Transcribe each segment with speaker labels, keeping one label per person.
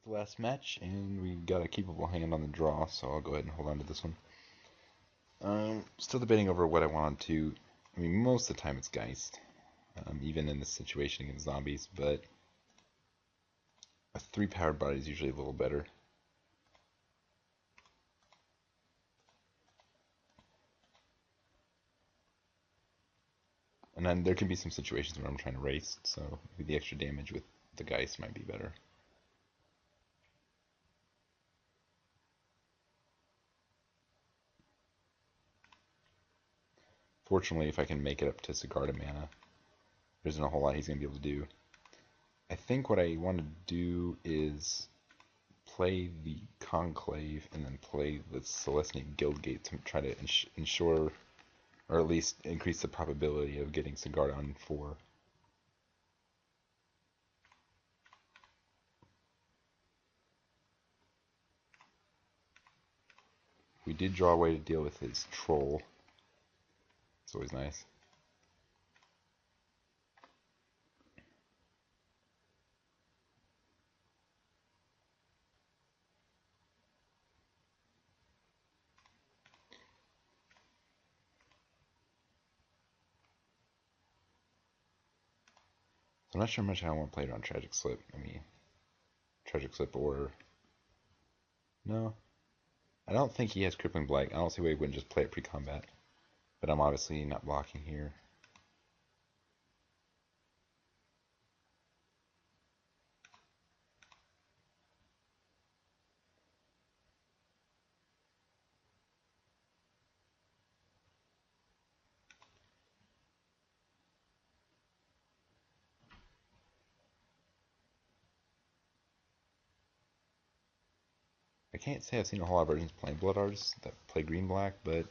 Speaker 1: the last match, and we got a capable hand on the draw, so I'll go ahead and hold on to this one. Still debating over what I want to. I mean, most of the time it's Geist, even in this situation against zombies, but a 3-powered body is usually a little better. And then there can be some situations where I'm trying to race, so maybe the extra damage with the Geist might be better. Fortunately, if I can make it up to Sigarda mana, there isn't a whole lot he's going to be able to do. I think what I want to do is play the Conclave and then play the Celestian Guildgate to try to ensure, or at least increase the probability of getting Sigarda on 4. We did draw a way to deal with his troll. It's always nice. So I'm not sure much how I want to play it on Tragic Slip. I mean, Tragic Slip or... No. I don't think he has Crippling Blight. I don't see why he wouldn't just play it pre-combat. But I'm obviously not blocking here. I can't say I've seen a whole lot of versions playing Blood Artists that play green-black, but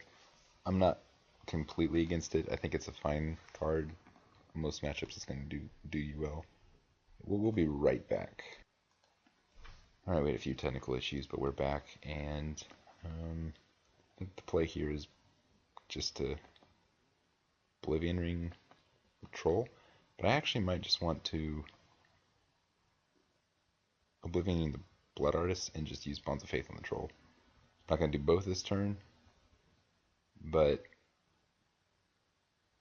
Speaker 1: I'm not completely against it. I think it's a fine card. In most matchups it's going to do you well. We'll be right back. Alright, we had a few technical issues, but we're back, and I think the play here is just to Oblivion Ring the Troll, but I actually might just want to Oblivion Ring the Blood Artist and just use Bonds of Faith on the Troll. I'm not going to do both this turn, but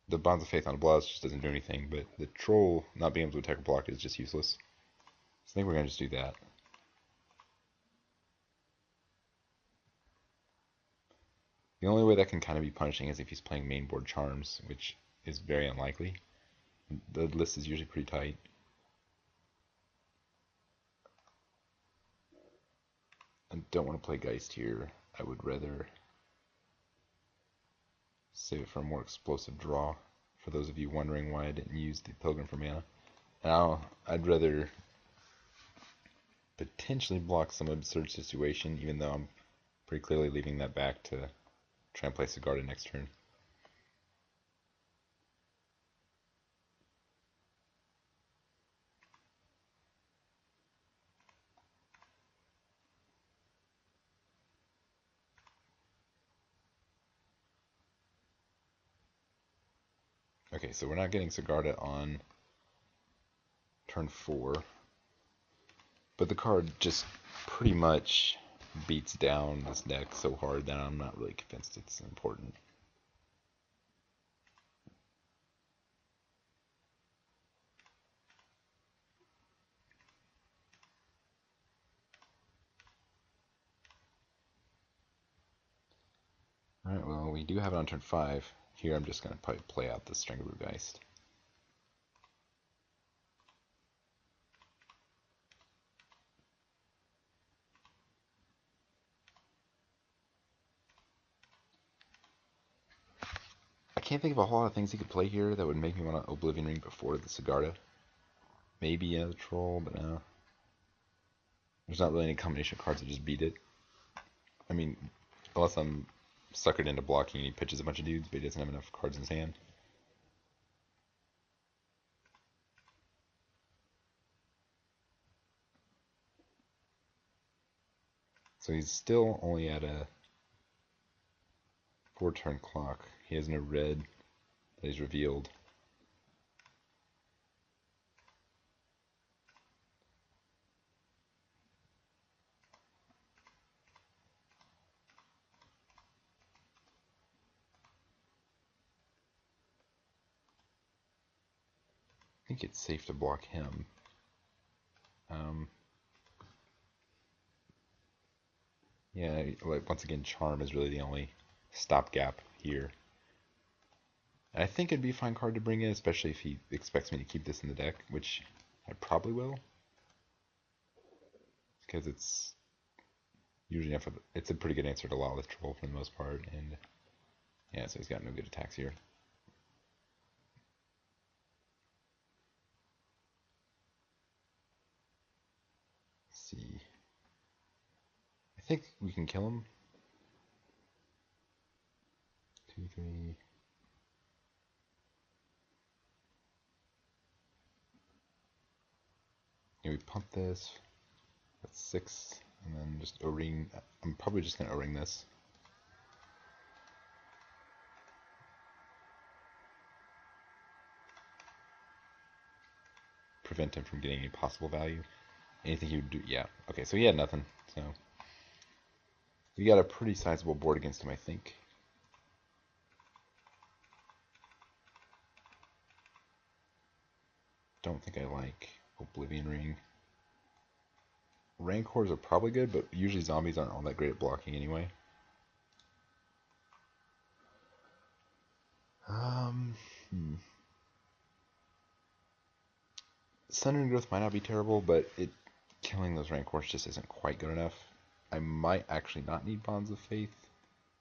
Speaker 1: the Bonds of Faith on the Blood just doesn't do anything, but the Troll not being able to attack or block is just useless. So I think we're going to just do that. The only way that can kind of be punishing is if he's playing main board Charms, which is very unlikely. The list is usually pretty tight. I don't want to play Geist here. I would rather save it for a more explosive draw, for those of you wondering why I didn't use the Pilgrim for mana. Now, I'd rather potentially block some absurd situation, even though I'm pretty clearly leaving that back to try and play Sigarda next turn. Okay, so we're not getting Sigarda on turn 4, but the card just pretty much beats down this deck so hard that I'm not really convinced it's important. Alright, well, we do have it on turn 5. Here I'm just going to probably play out the Strangleroot Geist. I can't think of a whole lot of things he could play here that would make me want to Oblivion Ring before the Sigarda. Maybe the Troll, but no. There's not really any combination of cards that just beat it. I mean, unless I'm suckered into blocking and he pitches a bunch of dudes, but he doesn't have enough cards in his hand. So he's still only at a 4-turn clock. He has no red that he's revealed. think it's safe to block him. Um, yeah, like once again, Charm is really the only stopgap here. And I think it'd be a fine card to bring in, especially if he expects me to keep this in the deck, which I probably will, because it's usually enough of, it's a pretty good answer to Lawless Troll for the most part, and yeah, so he's got no good attacks here. Let's see. I think we can kill him. 2, 3. Yeah, we pump this. That's 6, and then just O-ring. I'm probably just gonna O-ring this. Prevent him from getting any possible value. Anything he would do, yeah. Okay, so he had nothing, so we got a pretty sizable board against him, I think. Don't think I like Oblivion Ring. Rancors are probably good, but usually zombies aren't all that great at blocking anyway. Um, hmm. Sundering Growth might not be terrible, but killing those Rancors just isn't quite good enough. I might actually not need Bonds of Faith,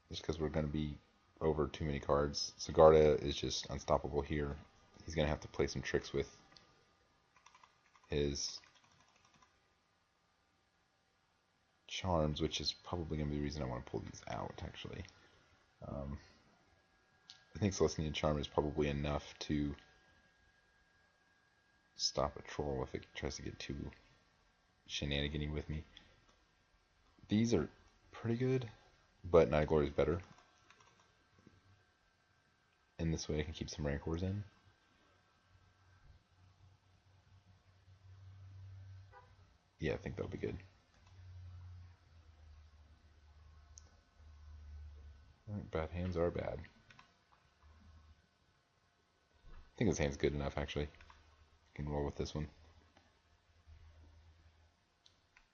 Speaker 1: just because we're going to be over too many cards. Sigarda is just unstoppable here. He's going to have to play some tricks with his charms, which is probably going to be the reason I want to pull these out, actually. I think Celestian Charm is probably enough to stop a troll if it tries to get too shenanigan-y with me. These are pretty good, but Night Glory is better. And this way I can keep some Rancors in. Yeah, I think that'll be good. Bad hands are bad. I think this hand's good enough, actually. Can roll with this one.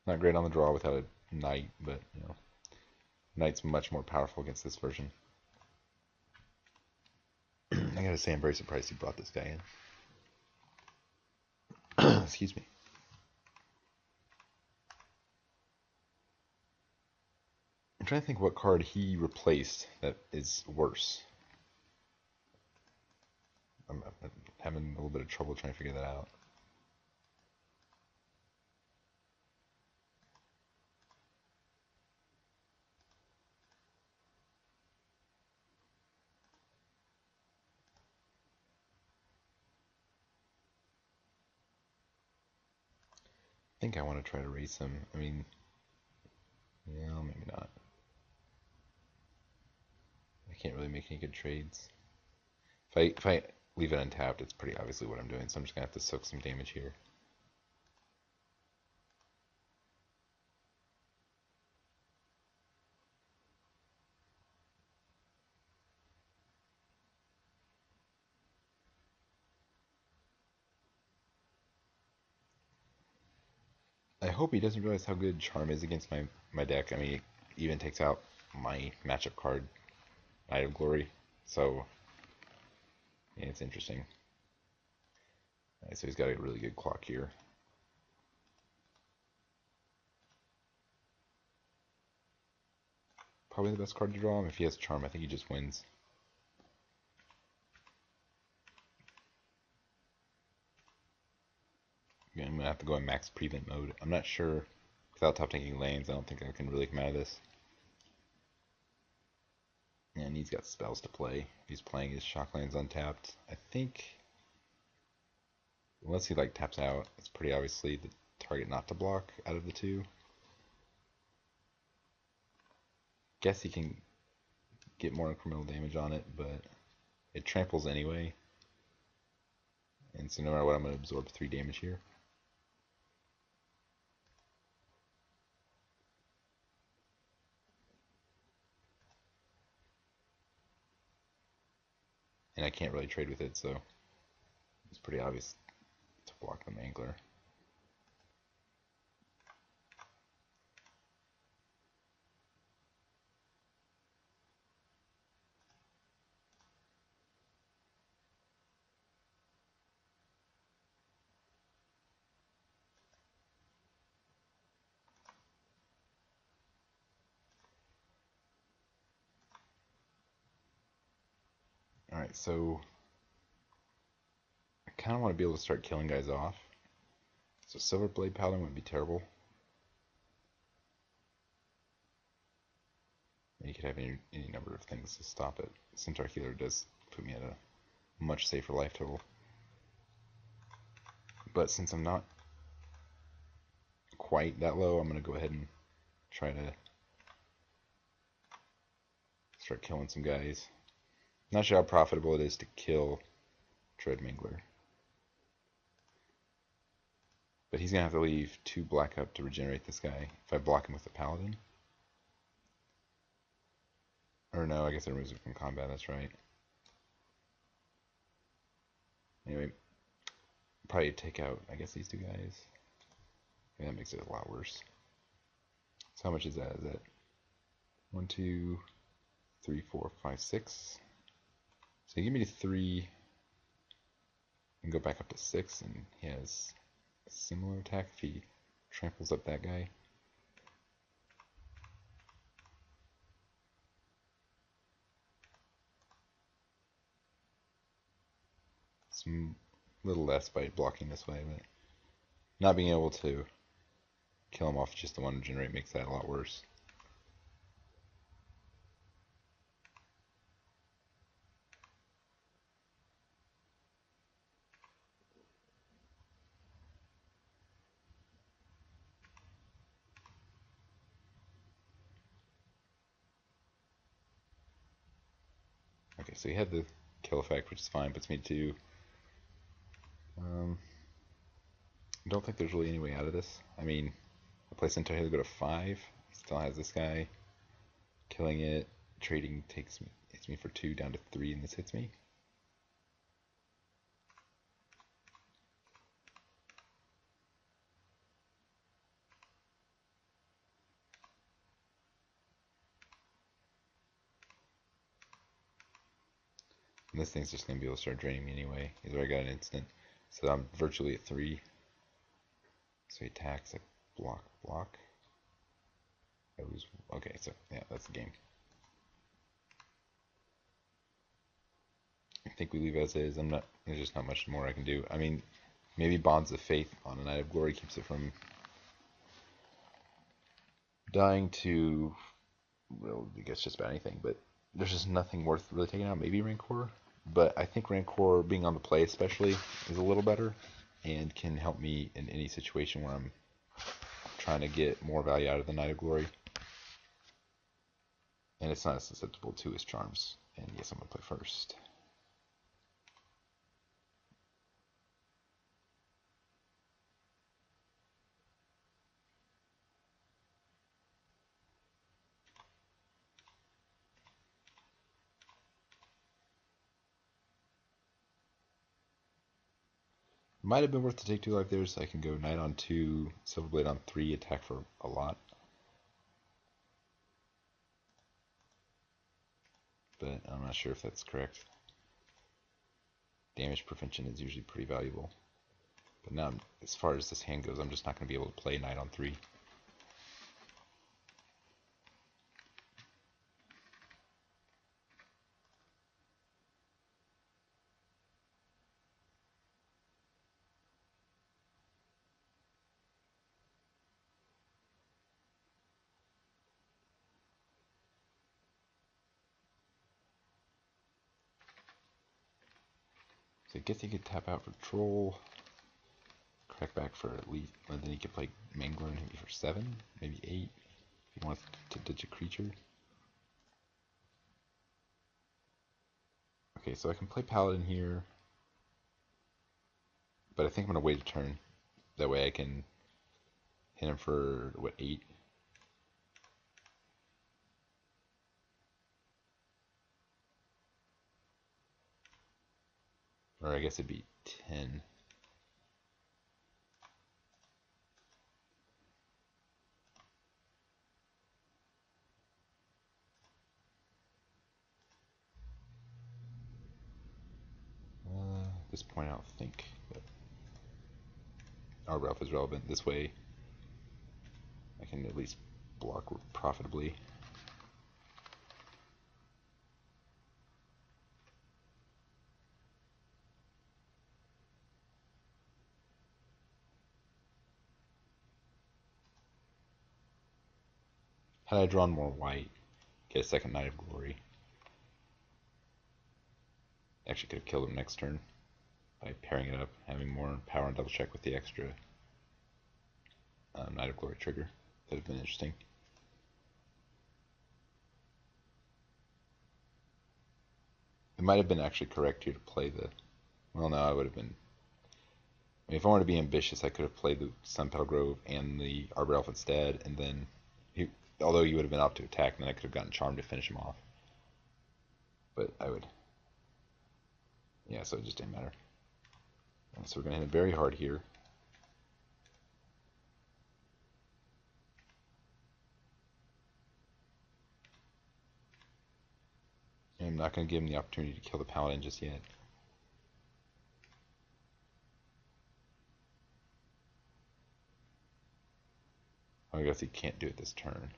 Speaker 1: Not great on the draw without a knight, but you know, knight's much more powerful against this version. I gotta say, I'm very surprised he brought this guy in. Excuse me. I'm trying to think what card he replaced that is worse. I'm having a little bit of trouble trying to figure that out. I think I want to try to race him. I mean, yeah, maybe not. I can't really make any good trades. If I leave it untapped, it's pretty obviously what I'm doing, so I'm just gonna have to soak some damage here. I hope he doesn't realize how good Charm is against my deck. I mean, it even takes out my matchup card, Knight of Glory. So, yeah, it's interesting. Alright, so he's got a really good clock here. Probably the best card to draw him. If he has Charm, I think he just wins. Yeah, I'm gonna have to go in max prevent mode. I'm not sure. Without top tanking lanes, I don't think I can really come out of this. And he's got spells to play. If he's playing his shock lands untapped, I think, unless he like taps out, it's pretty obviously the target not to block out of the two. Guess he can get more incremental damage on it, but it tramples anyway. And so no matter what, I'm going to absorb 3 damage here. And I can't really trade with it, so it's pretty obvious to block the Mangler. Alright, so I kind of want to be able to start killing guys off. So Silver Blade Paladin would be terrible. And you could have any number of things to stop it. Centaur Healer does put me at a much safer life total. But since I'm not quite that low, I'm going to go ahead and try to start killing some guys. Not sure how profitable it is to kill Dread Mangler. But he's going to have to leave 2 black up to regenerate this guy if I block him with the Paladin. Or no, I guess it removes him from combat, that's right. Anyway, probably take out, I guess, these 2 guys. Maybe that makes it a lot worse. So how much is that? Is that 1, 2, 3, 4, 5, 6? So give me 3 and go back up to 6, and he has a similar attack if he tramples up that guy. Some little less by blocking this way, but not being able to kill him off just the one regenerate makes that a lot worse. Okay, so he had the kill effect, which is fine, puts me to... I don't think there's really any way out of this. I mean, I play Centaur Healer, go to 5, still has this guy. Killing it, trading hits me for 2 down to 3, and this hits me. And this thing's just going to be able to start draining me anyway. He's already got an instant. So I'm virtually at 3. So he attacks, I block. I lose. Okay, so yeah, that's the game. I think we leave as is. There's just not much more I can do. I mean, maybe Bonds of Faith on a Night of Glory keeps it from dying to, well, I guess just about anything, but there's just nothing worth really taking out. Maybe Rancor, but I think Rancor, being on the play especially, is a little better and can help me in any situation where I'm trying to get more value out of the Night of Glory. And it's not as susceptible to his charms. And yes, I'm going to play first. Might have been worth to take 2 life there, so I can go Knight on 2, Silverblade on 3, attack for a lot. But I'm not sure if that's correct. Damage prevention is usually pretty valuable. But now, as far as this hand goes, I'm just not going to be able to play Knight on 3. So I guess he could tap out for Troll, crack back for at least, and then he could play Mangler and hit me for 7, maybe 8, if he wants to ditch a creature. Okay, so I can play Paladin here, but I think I'm going to wait a turn. That way I can hit him for, what, 8? Or I guess it'd be 10. this point, I don't think that our Ralph is relevant. This way, I can at least block profitably. Had I drawn more white, get a second Knight of Glory. Actually could have killed him next turn by pairing it up, having more power and double check with the extra Knight of Glory trigger. That would have been interesting. It might have been actually correct here to play the... Well, no, I would have been... I mean, if I wanted to be ambitious, I could have played the Sun Petal Grove and the Arbor Elf instead, and then... although he would have been out to attack, then I could have gotten Charm to finish him off. But I would... Yeah, so it just didn't matter. So we're going to hit him very hard here. And I'm not going to give him the opportunity to kill the Paladin just yet. I guess he can't do it this turn.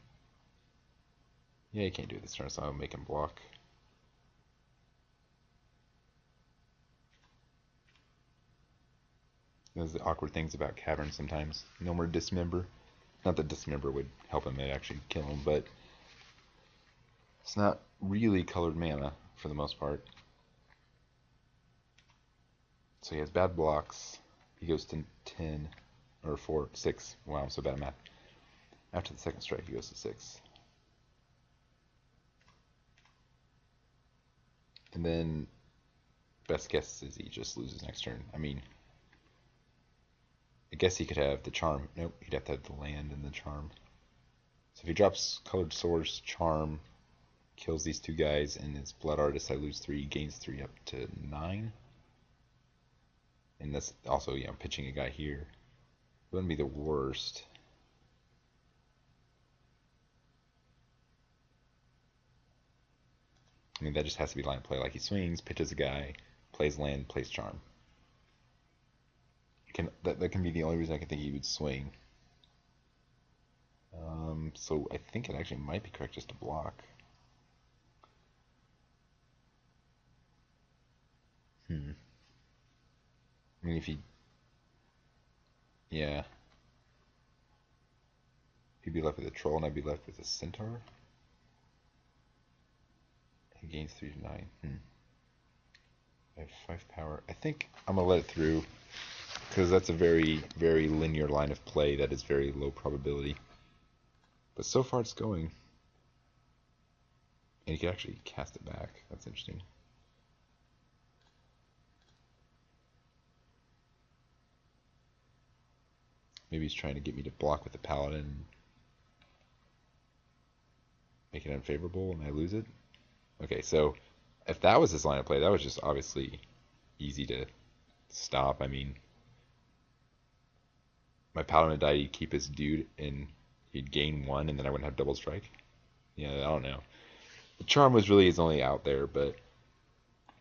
Speaker 1: Yeah, he can't do it this turn, so I'll make him block. Those are the awkward things about Caverns sometimes. No more Dismember. Not that Dismember would help him, it actually kill him, but it's not really colored mana for the most part. So he has bad blocks. He goes to 10, or 4, 6. Wow, I'm so bad at math. After the second strike, he goes to 6. And then, best guess is he just loses next turn. I mean, I guess he could have the Charm. Nope, he'd have to have the land and the Charm. So if he drops Colored Source, Charm, kills these two guys, and his Blood Artist, I lose 3, gains 3 up to 9. And that's also, you know, pitching a guy here. It wouldn't be the worst. I mean, that just has to be line play. Like, he swings, pitches a guy, plays land, plays Charm. That can be the only reason I can think he would swing. So I think it actually might be correct just to block. I mean, if he... Yeah. He'd be left with a Troll, and I'd be left with a Centaur. He gains 3 to 9. I have 5 power. I think I'm going to let it through, because that's a very, very linear line of play that is very low probability. But so far it's going. And you can actually cast it back. That's interesting. Maybe he's trying to get me to block with the Paladin. Make it unfavorable and I lose it. Okay, so if that was his line of play, that was just obviously easy to stop. I mean, my Paladin would die, he'd keep his dude, and he'd gain 1, and then I wouldn't have double strike. Yeah, I don't know. The Charm was really his only out there, but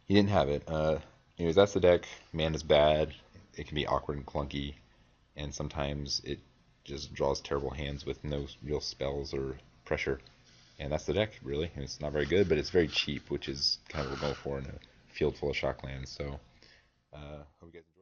Speaker 1: he didn't have it. Anyways, that's the deck. Mana's bad. It can be awkward and clunky, and sometimes it just draws terrible hands with no real spells or pressure. And that's the deck, really. And it's not very good, but it's very cheap, which is kind of what we're going for in a field full of shock lands. So, hope you guys enjoy.